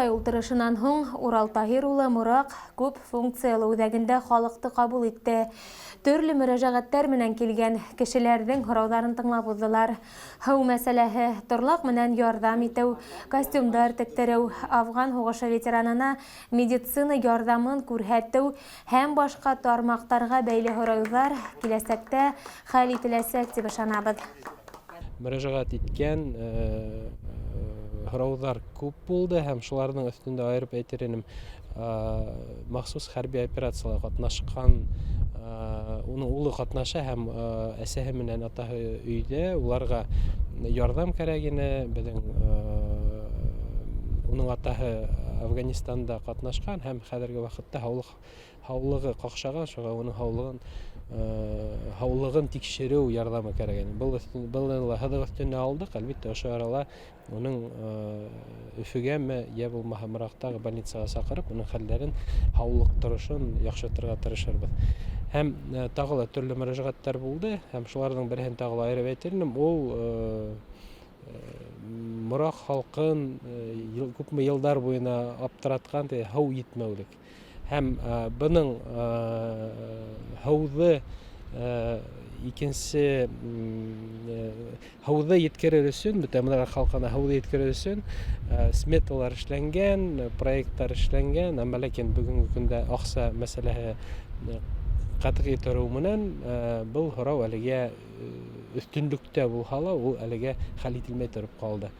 ай ултырышынан һуң Урал Таһир улы Мурак күп функциялы үҙәгендә халыҡты ҡабул итте. Төрлө мөрәжәғәттәр менән килгән кешеләрҙең һорауҙарын тыңлап уҙҙылар. Һыу мәсьәләһе, торлаҡ менән ярҙам итеү, костюмдар тектереү, Афган һуғышы ветеранына медицина ярҙамын күрһәтеү һәм башҡа тармаҡтарға бәйле һорауҙар киләсәктә хәл ителәсәк дип ышанабыҙ. Мөрәжәғәт иткән һорауҙар күп булды һәм шуларҙың өҫтөндә айырып әйтер инем, махсус хәрби операцияларға ҡатнашҡан, уның улы ҡатнаша һәм әсәһе менән атаһы өйҙә, уларға ярҙам кәрәк ине. Беҙҙең уның атаһы Афганистанда ҡатнашҡан һәм хәҙерге ваҡытта һаулығы ҡаҡшаған, шуға уның һаулығын тикшереү ярҙамы кәрәк ине. Был һыҙыҡ өҫтөнә алдыҡ, әлбиттә ошо арала уның Өфөгәме, йә булмаһа Мораҡтағы больницаға саҡырып, уның хәлдәрен, һаулыҡ торошон яҡшыртырға тырышырбыҙ. Һәм тағы ла төрлө мөрәжәғәттәр булды, һәм шуларҙың береһен тағы ла айырып әйтер инем, ул Мораҡ халҡын күпме йылдар буйына аптыратҡан һыу етмәүлек. Һәм бының һыуҙы икенсе һыуҙы еткерер өсөн, бөтә Мораҡ халҡына һыуҙы еткерер өсөн сметалар эшләнгән, проекттар эшләнгән, әммә ләкин бөгөнгө көндә аҡса мәсьәләһе ҡатғи тороу менән был һорау әлегә өҫтөнлөктә булһа ла, ул әлегә хәл ителмәй тороп ҡалды.